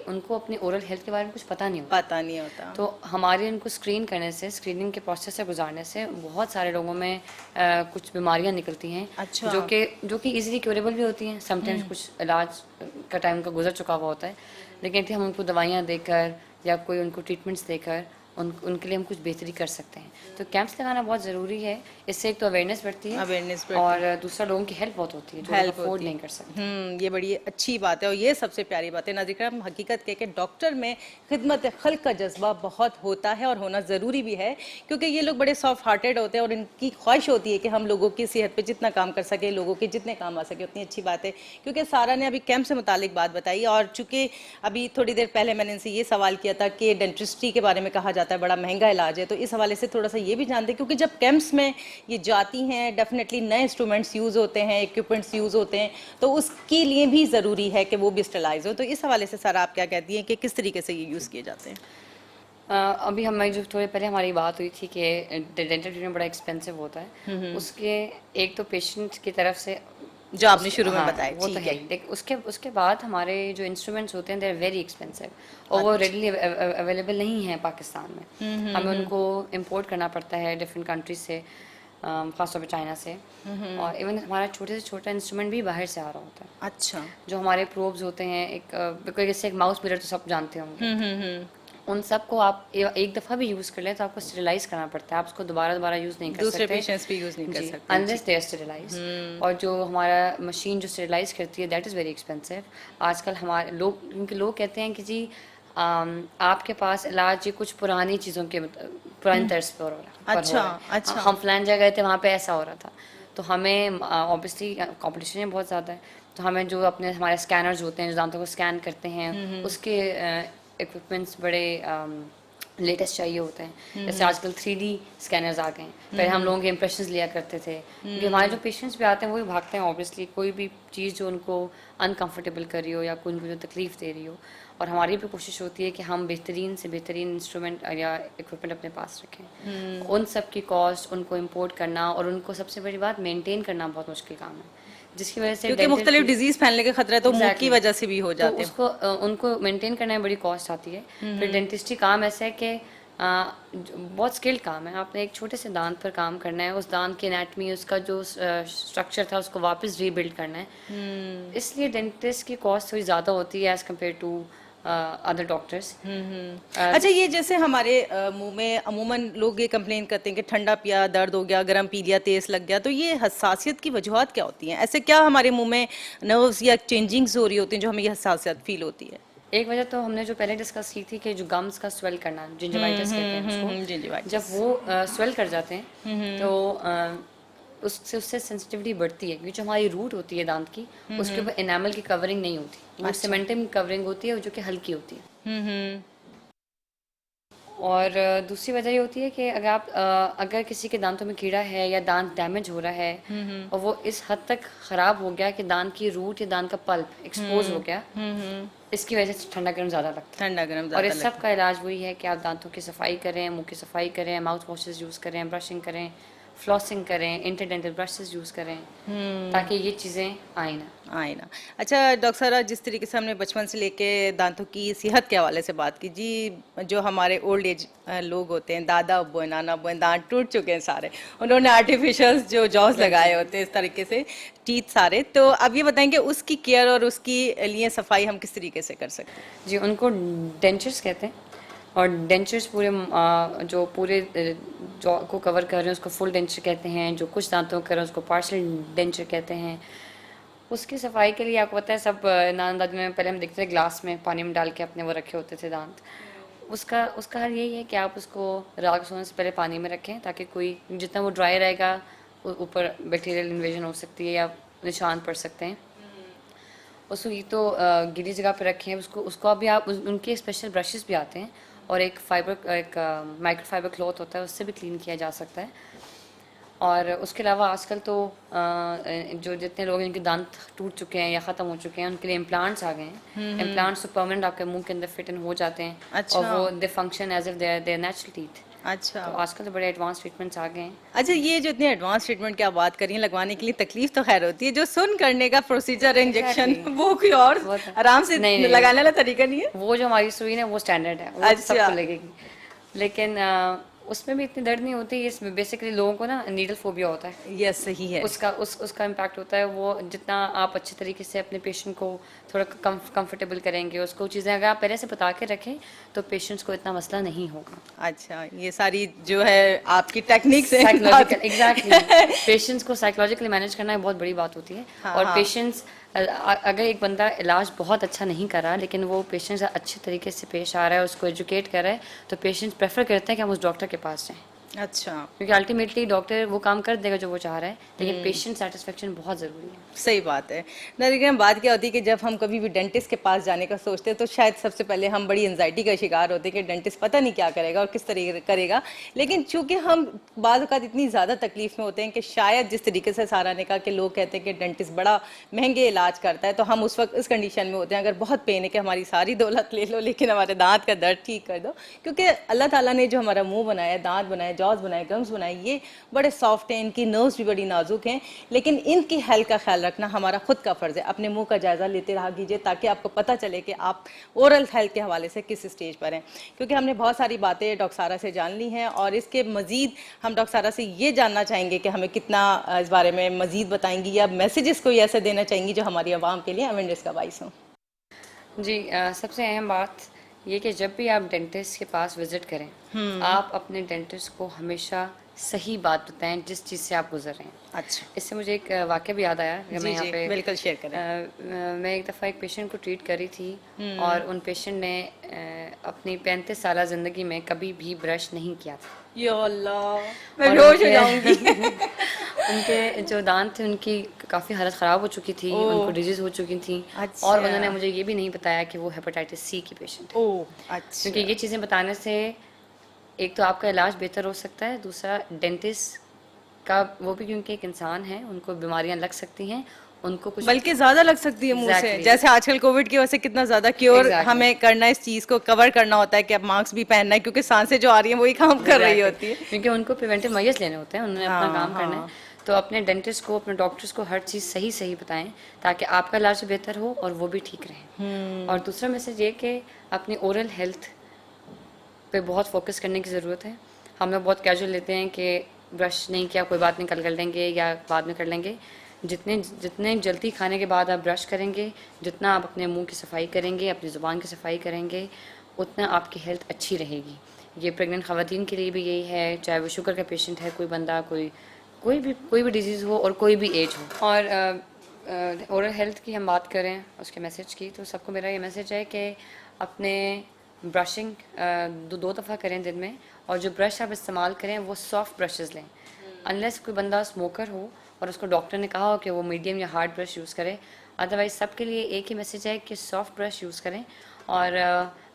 उनको अपनी ओरल हेल्थ के बारे में कुछ पता नहीं होता। तो हमारे उनको स्क्रीन करने से, स्क्रीनिंग के प्रोसेस से गुजारने से बहुत सारे लोगों में कुछ बीमारियां निकलती हैं। अच्छा। जो कि इजीली क्योरेबल भी होती हैं। समटाइम्स कुछ इलाज का टाइम का गुजर चुका हुआ होता है, लेकिन हम उनको दवाइयाँ देकर या कोई उनको ट्रीटमेंट्स देकर उनके लिए हम कुछ बेहतरी कर सकते हैं। तो कैंप्स लगाना बहुत ज़रूरी है। इससे एक तो अवेयरनेस बढ़ती है, और दूसरा लोगों की हेल्प बहुत होती है जो लोग अफोर्ड नहीं कर सकते। ये बड़ी अच्छी बात है, और ये सबसे प्यारी बात है नाज़रीन। हकीकत के डॉक्टर में खिदमत खल्क का जज्बा बहुत होता है और होना ज़रूरी भी है, क्योंकि ये लोग बड़े सॉफ्ट हार्टेड होते हैं और इनकी ख्वाहिश होती है कि हम लोगों की सेहत पे जितना काम कर सके, लोगों के जितने काम आ सके उतनी अच्छी बात है। क्योंकि सारा ने अभी कैंप से मुतालिक बात बताई, और चूँकि अभी थोड़ी देर पहले मैंने इनसे ये सवाल किया था कि डेंटिस्ट्री के बारे में कहा जाता है बड़ा महंगा इलाज है, तो इस हवाले से थोड़ा सा ये भी जानते हैं, क्योंकि जब कैंप्स में ये जाती हैं डेफिनेटली नए इंस्ट्रूमेंट्स यूज़ होते हैं, इक्विपमेंट्स यूज़ होते हैं, तो उसके लिए भी ज़रूरी है कि वो भी स्टरलाइज हो। तो इस हवाले से सर आप क्या कहती हैं कि किस तरीके से ये यूज़ किए जाते हैं? अभी हमें जो थोड़े पहले हमारी बात हुई थी कि डेंटल ट्रीटमेंट बड़ा एक्सपेंसिव होता है। उसके एक तो पेशेंट की तरफ से जो आपने शुरू में हाँ, बताया, वो तो ठीक है है। ही। लेकिन उसके बाद हमारे जो इंस्ट्रूमेंट्स होते हैं दे आर वेरी एक्सपेंसिव, और वो रेडली अवेलेबल नहीं है पाकिस्तान में। हमें उनको इंपोर्ट करना पड़ता है डिफरेंट कंट्रीज से, खासतौर पर चाइना से। और इवन हमारा छोटे से छोटा इंस्ट्रूमेंट भी बाहर से आ रहा होता है। अच्छा। जो हमारे प्रोब्स होते हैं, जैसे एक माउस मिरर तो सब जानते होंगे, उन सब को आप एक दफ़ा भी यूज़ कर लें तो आपको स्टेरिलाइज करना पड़ता है, आप उसको दोबारा दोबारा यूज़ नहीं कर दूसरे सकते पेशेंट्स भी यूज़ नहीं कर जी, सकते हैं, अनलेस दे आर स्टेरिलाइज। और जो हमारा मशीन जो स्टेरिलाइज करती है दैट इज़ वेरी एक्सपेंसिव। आजकल हमारे लोग, क्योंकि लोग कहते हैं कि जी आपके पास इलाज ये कुछ पुरानी चीज़ों के पुरानी तर्ज पर हो रहा अच्छा, है। अच्छा। हम फलान जगह गए थे, वहाँ पे ऐसा हो रहा था। तो हमें ऑब्वियसली कंपटीशन बहुत ज़्यादा है, तो हमें जो अपने हमारे स्कैनर्स होते हैं जो दांतों को स्कैन करते हैं, उसके इक्विपमेंट्स बड़े लेटेस्ट चाहिए होते हैं। जैसे आजकल 3D स्कैनर्स आ गए हैं, पहले हम लोगों के इंप्रेशंस लिया करते थे। क्योंकि हमारे जो पेशेंट्स भी आते हैं वही भागते हैं ऑब्वियसली, कोई भी चीज़ जो उनको अनकंफर्टेबल कर रही हो या कोई उनको जो तकलीफ दे रही हो। और हमारी भी कोशिश होती है कि हम बेहतरीन से बेहतरीन इंस्ट्रूमेंट या इक्विपमेंट अपने पास रखें। उन सब की कॉस्ट, उनको इम्पोर्ट करना और उनको सबसे बड़ी बात मेनटेन करना बहुत मुश्किल काम है, जिसकी वजह से क्योंकि मुख्तलिफ डिजीज फैलने का खतरा है, तो मुंह की वजह से भी हो तो जाते हैं। उसको उनको मेंटेन करने में बड़ी कॉस्ट आती है। फिर डेंटिस्ट्री काम ऐसा है कि बहुत स्किल्ड काम है। आपने एक छोटे से दांत पर काम करना है, उस दांत की एनाटमी, उसका जो स्ट्रक्चर था उसको वापस रीबिल्ड करना है। इसलिए डेंटिस्ट की कॉस्ट थोड़ी ज़्यादा होती है as compare to other doctors. अच्छा, ये जैसे हमारे मुंह में अमूमन लोग ये कंप्लेन करते हैं कि ठंडा पिया दर्द हो गया, गर्म पी लिया तेज लग गया, तो ये हसासियत की वजूहत क्या होती हैं? ऐसे क्या हमारे मुंह में नर्व्स या चेंजिंग्स हो रही होती हैं जो हमें ये हसासियत फील होती है? एक वजह तो हमने जो पहले डिस्कस की थी कि जो गम्स का स्वेल करना, जिंजवाइटिस कहते हैं उसको, जिंजिवाइटिस। जब वो स्वेल कर जाते हैं तो उससे सेंसिटिविटी बढ़ती है, क्योंकि जो हमारी रूट होती है दांत की उसके ऊपर एनामल की कवरिंग नहीं होती, वो सीमेंटिंग कवरिंग होती है जो कि हल्की होती है। और दूसरी वजह ये होती है कि अगर किसी के दांतों में कीड़ा है या दांत डैमेज हो रहा है और वो इस हद तक ख़राब हो गया कि दांत की रूट या दांत का पल्प एक्सपोज हो गया, इसकी वजह से ठंडा गर्म ज़्यादा लगता है। ठंडा गर्म और ज़्यादा इस सब का इलाज वही है कि आप दांतों की सफाई करें, मुंह की सफाई करें, माउथ वॉशेस यूज़ करें, ब्रशिंग करें, फ्लॉसिंग करें, इंटरडेंटल ब्रशेस यूज़ करें, ताकि ये चीज़ें आए ना। आए ना। अच्छा डॉक्टर साहब, जिस तरीके से हमने बचपन से लेके दांतों की सेहत के हवाले से बात की जी, जो हमारे ओल्ड एज लोग होते हैं, दादा अब्बू हैं, नाना अब्बू हैं, दांत टूट चुके हैं सारे, उन्होंने आर्टिफिशियल जो जॉज लगाए होते हैं इस तरीके से, टीथ सारे, तो अब ये बताएंगे उसकी केयर और उसकी लिए सफाई हम किस तरीके से कर सकते हैं? जी, उनको डेंचर्स कहते हैं। और डेंचर्स जो पूरे जॉ को कवर कर रहे हैं उसको फुल डेंचर कहते हैं, जो कुछ दांतों को कर रहे हैं उसको पार्शियल डेंचर कहते हैं। उसकी सफाई के लिए आपको पता है, सब नाना दादी में पहले हम देखते थे ग्लास में पानी में डाल के अपने वो रखे होते थे दांत। उसका हल यही है कि आप उसको रात सोने से पहले पानी में रखें, ताकि कोई जितना वो ड्राई रहेगा ऊपर बैक्टीरियल इन्वेजन हो सकती है या निशान पड़ सकते हैं। उसको ये तो गीली जगह पे रखें। उसको अभी आप उनके स्पेशल ब्रशेस भी आते हैं और एक माइक्रोफाइबर क्लॉथ होता है, उससे भी क्लीन किया जा सकता है। और उसके अलावा आजकल तो जो जितने लोग इनके दांत टूट चुके हैं या ख़त्म हो चुके हैं उनके लिए इम्प्लांट्स आ गए हैं। इम्प्लांट्स तो परमानेंट आपके मुंह के अंदर फिट इन हो जाते हैं। अच्छा। और वो they function as if their natural teeth. अच्छा। तो आजकल तो बड़े एडवांस ट्रीटमेंट्स आ गए हैं। अच्छा, ये जो इतने एडवांस ट्रीटमेंट की आप बात करिए, लगवाने के लिए तकलीफ तो खैर होती है, जो सुन करने का प्रोसीजर है, इंजेक्शन, वो कोई और आराम से नहीं, लगाने वाला तरीका नहीं है? वो जो हमारी सुई है वो स्टैंडर्ड है, वो अच्छा। सबको लगेगी। लेकिन उसमें भी इतनी दर्द नहीं होती। इसमें बेसिकली लोगों को ना नीडल फोबिया होता है। यस, सही है। उसका इम्पैक्ट होता है। वो जितना आप अच्छे तरीके से अपने पेशेंट को थोड़ा कंफर्टेबल करेंगे, उसको चीज़ें अगर आप पहले से बता के रखें तो पेशेंट्स को इतना मसला नहीं होगा। अच्छा, ये सारी जो है आपकी टेक्निक से साइकोलॉजिकल, एग्जैक्टली, पेशेंट्स को साइकोलॉजिकली मैनेज करना बहुत बड़ी बात होती है। हाँ, और हाँ। पेशेंट्स अगर एक बंदा इलाज बहुत अच्छा नहीं कर रहा लेकिन वो पेशेंट अच्छे तरीके से पेश आ रहा है, उसको एजुकेट कर रहा है, तो पेशेंट्स प्रेफर करते हैं कि हम उस डॉक्टर के पास जाएं। अच्छा, क्योंकि अल्टीमेटली डॉक्टर वो काम कर देगा जो वो चाह रहा है, लेकिन पेशेंट सेटिस्फेक्शन बहुत ज़रूरी है। सही बात है। लेकिन बात क्या होती है कि जब हम कभी भी डेंटिस्ट के पास जाने का सोचते हैं तो शायद सबसे पहले हम बड़ी एंजाइटी का शिकार होते हैं कि डेंटिस्ट पता नहीं क्या करेगा और किस तरीके करेगा। लेकिन चूंकि हम बाज़ औक़ात इतनी ज़्यादा तकलीफ में होते हैं कि शायद जिस तरीके से सारा ने कहा कि लोग कहते हैं कि डेंटिस्ट बड़ा महंगे इलाज करता है, तो हम उस वक्त इस कंडीशन में होते हैं, अगर बहुत पेन है कि हमारी सारी दौलत ले लो लेकिन हमारे दांत का दर्द ठीक कर दो। क्योंकि अल्लाह ताला ने जो हमारा मुँह बनाया, दांत बनाए, जॉज बनाए, गम्स बनाए, ये बड़े सॉफ्ट हैं, इनकी नर्व्स भी बड़ी नाजुक हैं, लेकिन इनकी हेल्थ का ख्याल रखना हमारा खुद का फ़र्ज़ है। अपने मुंह का जायज़ा लेते रहा कीजिए ताकि आपको पता चले कि आप ओरल हेल्थ के हवाले से किस स्टेज पर हैं, क्योंकि हमने बहुत सारी बातें डॉक्टर सारा से जान ली हैं और इसके मज़ीद हम डॉक्टर सारा से ये जानना चाहेंगे कि हमें कितना इस बारे में मज़ीद बताएंगी या मैसेजेस कोई ऐसे देना चाहेंगी जो हमारी आवाम के लिए अवेयरनेस का बाइस हों। जी, सबसे अहम बात ये कि जब भी आप डेंटिस्ट के पास विजिट करें, आप अपने डेंटिस्ट को हमेशा सही बात बताएं जिस चीज़ से आप गुजर रहे हैं। अच्छा इससे मुझे एक वाक़या भी याद आया कि मैं जी यहाँ जी पे बिल्कुल शेयर करें। मैं एक दफ़ा एक पेशेंट को ट्रीट करी थी और उन पेशेंट ने अपनी 35 साल ज़िंदगी में कभी भी ब्रश नहीं किया था। या अल्लाह, मैं और बेहोश हो जाऊंगी। उनके जो दांत थे उनकी काफ़ी हालत ख़राब हो चुकी थी, उनको डिजीज़ हो चुकी थी। अच्छा। और उन्होंने मुझे ये भी नहीं बताया कि वो हेपेटाइटिस सी की पेशेंट है, ओह अच्छा। क्योंकि ये चीज़ें बताने से एक तो आपका इलाज बेहतर हो सकता है, दूसरा डेंटिस्ट का वो भी क्योंकि एक इंसान है, उनको बीमारियां लग सकती हैं, उनको कुछ बल्कि ज्यादा लग सकती है मुंह से, Exactly. जैसे आजकल कोविड की वजह से कितना ज्यादा क्योर Exactly. हमें करना है, इस चीज को कवर करना होता है कि अब मास्क भी पहनना है क्योंकि सांसें जो आ रही हैं वही काम कर रही होती है। क्योंकि उनको प्रिवेंटिव मेजर्स लेने होते हैं, उन्होंने अपना काम करना है। तो अपने डेंटिस्ट को, अपने डॉक्टर्स को हर चीज़ सही सही बताएं ताकि आपका इलाज बेहतर हो और वो भी ठीक रहें। और दूसरा मैसेज ये कि अपनी ओरल हेल्थ पे बहुत फोकस करने की ज़रूरत है। हम लोग बहुत कैजुअल लेते हैं कि ब्रश नहीं किया कोई बात नहीं, कल कर लेंगे या बाद में कर लेंगे। जितने जल्दी खाने के बाद आप ब्रश करेंगे, जितना आप अपने मुंह की सफाई करेंगे, अपनी ज़ुबान की सफाई करेंगे, उतना आपकी हेल्थ अच्छी रहेगी। ये प्रेग्नेंट ख़वातीन के लिए भी यही है, चाहे वो शुगर का पेशेंट है, कोई बंदा, कोई भी डिजीज़ हो और कोई भी एज हो। और ओरल हेल्थ की हम बात करें उसके मैसेज की, तो सबको मेरा ये मैसेज है कि अपने ब्रशिंग दो दफ़ा करें दिन में, और जो ब्रश आप इस्तेमाल करें वो सॉफ्ट ब्रशेस लें। अनलेस कोई बंदा स्मोकर हो और उसको डॉक्टर ने कहा हो कि वो मीडियम या हार्ड ब्रश यूज़ करे, अदरवाइज सबके लिए एक ही मैसेज है कि सॉफ्ट ब्रश यूज़ करें। और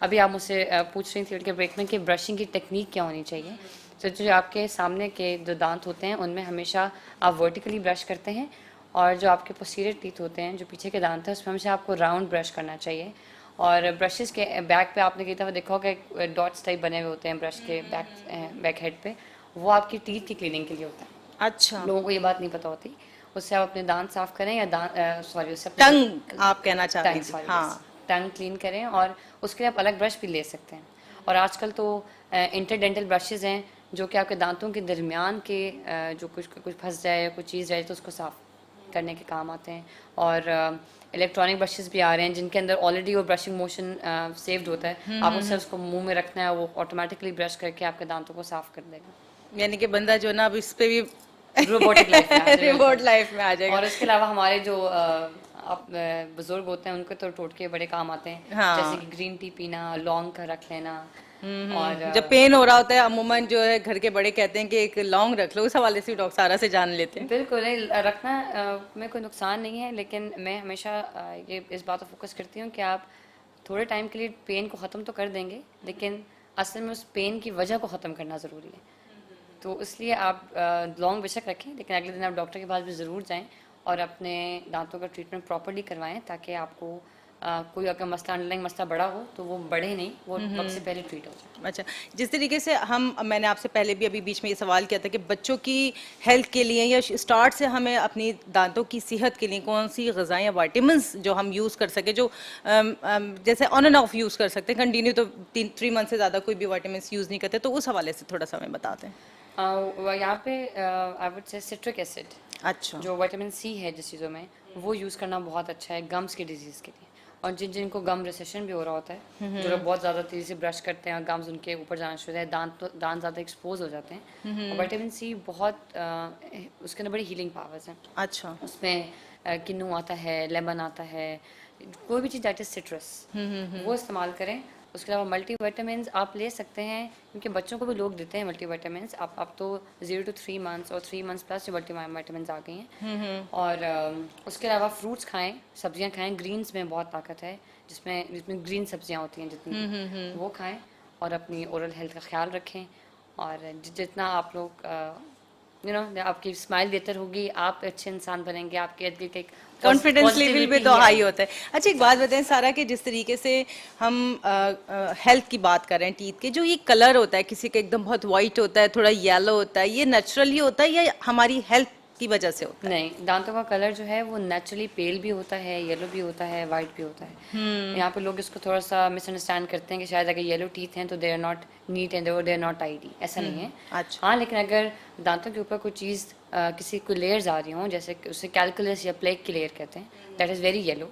अभी आप मुझसे पूछ रही थी उनके ब्रेक में कि ब्रशिंग की टेक्निक क्या होनी चाहिए। तो जो आपके सामने के जो दांत होते हैं उनमें हमेशा आप वर्टिकली ब्रश करते हैं, और जो आपके पोस्टीरियर टीथ होते हैं, जो पीछे के दांत हैं, उसमें हमेशा आपको राउंड ब्रश करना चाहिए। और ब्रशेस के बैक पे आपने कई दफ़ा देखा होगा कि डॉट्स टाइप बने हुए होते हैं ब्रश के बैक हेड पे, वो आपकी टीथ की क्लीनिंग के लिए होता है। अच्छा, लोगों को ये बात नहीं पता होती। उससे आप अपने दांत साफ करें या सॉरी उससे टंग आप कहना चाह रही टंग थी। सॉरी हाँ टंग क्लीन करें, और उसके लिए आप अलग ब्रश भी ले सकते हैं। और आजकल तो इंटरडेंटल ब्रशेज़ हैं जो कि आपके दांतों के दरमियान के जो कुछ फंस जाए या कुछ चीज़ रहे तो उसको साफ़ करने के काम आते हैं। और इलेक्ट्रॉनिक ब्रशेज़ भी आ रहे हैं जिनके अंदर ऑलरेडी वो ब्रशिंग मोशन सेव्ड होता है, आपको सिर्फ उसको मुंह में रखना है, वो ऑटोमेटिकली ब्रश करके आपके दांतों को साफ़ कर देगा। यानी कि बंदा जो ना अब इस पे भी रोबोटिक लाइफ में आ जाएगा। रिमोट लाइफ में आ जाएगा। और इसके अलावा हमारे जो बुजुर्ग होते हैं उनको तो टोटके बड़े काम आते हैं, हाँ। जैसे कि ग्रीन टी पीना, लौंग का रख लेना। और जब पेन हो रहा होता है अमूमन जो है घर के बड़े कहते हैं कि एक लौंग रख लो, उस हवाले से डॉक्टर सारा से जान लेते हैं। बिल्कुल रखना में कोई नुकसान नहीं है, लेकिन मैं हमेशा ये इस बात पर फोकस करती हूँ कि आप थोड़े टाइम के लिए पेन को ख़त्म तो कर देंगे, लेकिन असल में उस पेन की वजह को ख़त्म करना ज़रूरी है। तो इसलिए आप लौंग बेशक रखें, लेकिन अगले दिन आप डॉक्टर के पास भी ज़रूर जाएं और अपने दांतों का ट्रीटमेंट प्रॉपर्ली करवाएं, ताकि आपको कोई अगर मसला अंडरलाइंग मसला बड़ा हो तो वो बढ़े नहीं, वो वक्त से पहले ट्रीट हो जाए। अच्छा, जिस तरीके से मैंने आपसे पहले भी अभी बीच में ये सवाल किया था कि बच्चों की हेल्थ के लिए या स्टार्ट से हमें अपनी दांतों की सेहत के लिए कौन सी ग़िज़ाएँ या वाइटामिन्स जो हम यूज़ कर सके, जो जैसे ऑन एंड ऑफ यूज़ कर सकते हैं, कंटिन्यू तो 3 मंथ से ज़्यादा कोई भी वाइटामिन्स यूज़ नहीं करते, तो उस हवाले से थोड़ा सा हमें बताते हैं। यहाँ पे I would say citric acid, अच्छा, जो विटामिन सी है जिस चीज़ों में, वो यूज़ करना बहुत अच्छा है गम्स की डिजीज़ के लिए। और जिनको गम रिसेशन भी हो रहा होता है, जो लोग बहुत ज़्यादा तेज़ी से ब्रश करते हैं और गम्स उनके ऊपर जाना शुरू हो जाए, दांत ज़्यादा एक्सपोज हो जाते हैं। और विटामिन सी बहुत उसके अंदर बड़ी हीलिंग पावर्स हैं। अच्छा, उसमें किन्नू आता है, लेमन आता है, कोई भी चीज़ दैट इज सिट्रस वो इस्तेमाल करें। उसके अलावा मल्टी विटामिन आप ले सकते हैं, क्योंकि बच्चों को भी लोग देते हैं मल्टी विटामिन। आप तो 0 to 3 months और 3 months प्लस मल्टी विटामिन आ गई हैं। और उसके अलावा फ्रूट्स खाएं, सब्जियां खाएं, ग्रीन्स में बहुत ताकत है, जिसमें ग्रीन सब्जियां होती हैं जितनी, वो खाएं और अपनी ओरल हेल्थ का ख्याल रखें। और जितना आप लोग आपकी स्माइल बेहतर होगी, आप अच्छे इंसान बनेंगे, आपके इर्द गिर्द एक कॉन्फिडेंस लेवल भी तो हाई होता है। अच्छा, एक बात बताएं सारा, कि जिस तरीके से हम हेल्थ की बात कर रहे हैं, टीथ के जो ये कलर होता है, किसी का एकदम बहुत वाइट होता है, थोड़ा येलो होता है, ये नेचुरली होता है या हमारी हेल्थ की वजह से होता है? नहीं, दांतों का कलर जो है वो नेचुरली पेल भी होता है, येलो भी होता है, वाइट भी होता है। यहाँ पे लोग इसको थोड़ा सा मिसअंडरस्टैंड करते हैं कि शायद अगर येलो टीथ हैं तो they are not neat and they are not tidy, ऐसा नहीं है। अच्छा। हाँ, लेकिन अगर दांतों के ऊपर कोई चीज़ किसी कोई लेयर्स आ रही हों, जैसे कि उसे कैलकुलस या प्लेग की लेयर कहते हैं, दैट इज़ वेरी येलो,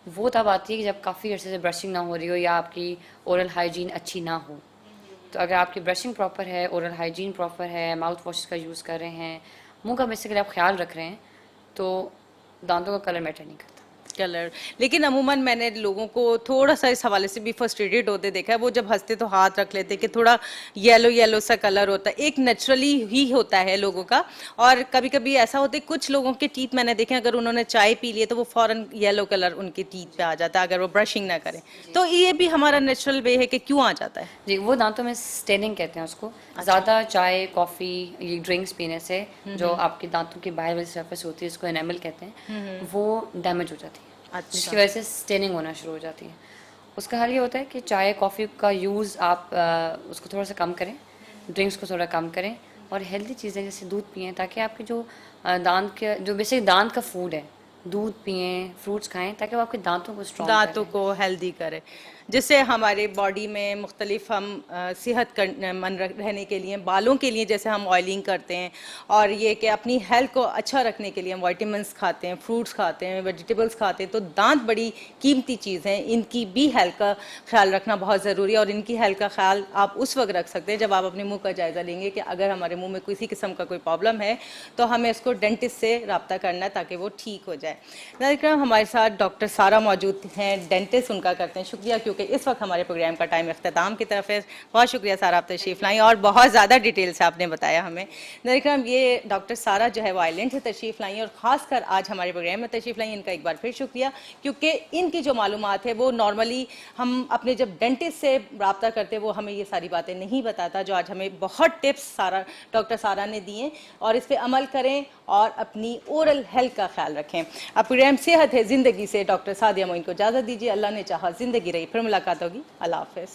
वो तब आती है कि जब काफ़ी अर्से से ब्रशिंग ना हो रही हो या आपकी ओरल हाइजीन अच्छी ना हो। तो अगर आपकी ब्रशिंग प्रॉपर है, ओरल हाइजीन प्रॉपर है, माउथ वॉश का यूज़ कर रहे हैं, मुंह का बेसिकली आप ख्याल रख रहे हैं, तो दांतों का कलर मैटर नहीं करता। कलर, लेकिन अमूमन मैंने लोगों को थोड़ा सा इस हवाले से भी फ्रस्ट्रेटेड होते देखा है, वो जब हंसते तो हाथ रख लेते कि थोड़ा येलो येलो सा कलर होता है, एक नेचुरली ही होता है लोगों का। और कभी कभी ऐसा होता है, कुछ लोगों के टीथ मैंने देखे अगर उन्होंने चाय पी लिए तो वो फौरन येलो कलर उनके टीथ पे आ जाता है अगर वो ब्रशिंग ना करें। तो ये भी हमारा नेचुरल वे है कि क्यों आ जाता है? जी, वो दांतों में स्टेनिंग कहते हैं उसको। ज़्यादा चाय, कॉफ़ी, ये ड्रिंक्स पीने से जो आपके दांतों की बाहर वाली सरफेस होती है, इसको एनामल कहते हैं, वो डैमेज हो जाती है। अच्छा। जिसकी वजह से स्टेनिंग होना शुरू हो जाती है। उसका हल ये होता है कि चाय, कॉफ़ी का यूज़ आप उसको थोड़ा सा कम करें, ड्रिंक्स को थोड़ा कम करें और हेल्दी चीज़ें जैसे दूध पिएँ, ताकि आपके जो दांत के जो बेसिक दांत का फूड है, दूध पिएँ, फ्रूट्स खाएँ, ताकि वो आपके दांतों को स्ट्रॉन्ग दांतों को हेल्दी करे, जिससे हमारे बॉडी में मुख्तलिफ हम सेहत मन रहने के लिए, बालों के लिए जैसे हम ऑयलिंग करते हैं, और ये कि अपनी हेल्थ को अच्छा रखने के लिए हम वाइटामिन्स खाते हैं, फ्रूट्स खाते हैं, वेजिटेबल्स खाते हैं, तो दांत बड़ी कीमती चीज़ हैं, इनकी भी हेल्थ का ख्याल रखना बहुत ज़रूरी है। और इनकी हेल्थ का ख्याल आप उस वक्त रख सकते हैं जब आप अपने मुंह का जायज़ा लेंगे कि अगर हमारे मुंह में किसी किस्म का कोई प्रॉब्लम है तो हमें उसको डेंटिस्ट से रब्ता करना है ताकि वो ठीक हो जाए। नाज़रीन, हमारे साथ डॉक्टर सारा मौजूद हैं, डेंटिस्ट, उनका करते हैं शुक्रिया, क्योंकि इस वक्त हमारे प्रोग्राम का टाइम इख्तिताम की तरफ है। बहुत शुक्रिया सारा, आप तशरीफ़ लाई और बहुत ज़्यादा डिटेल से आपने बताया हमें। नाज़रीन, ये डॉक्टर सारा जो है वो आइलैंड से तशरीफ़ लाई और ख़ासकर आज हमारे प्रोग्राम में तशरीफ़ लाई, इनका एक बार फिर शुक्रिया, क्योंकि इनकी जो मालूमात है वो नॉर्मली हम अपने जब डेंटिस्ट से रब्ता करते हैं वो हमें ये सारी बातें नहीं बताता, जो आज हमें बहुत टिप्स सारा डॉक्टर सारा ने दिए, और इस पर अमल करें और अपनी ओरल हेल्थ का ख्याल रखें। अब प्रोग्राम सेहत है ज़िंदगी से डॉक्टर सादिया मोइन को इजाज़त दीजिए। अल्लाह ने चाहा ज़िंदगी रही, फिर मुलाकात होगी। अल्लाह हाफ़िज़।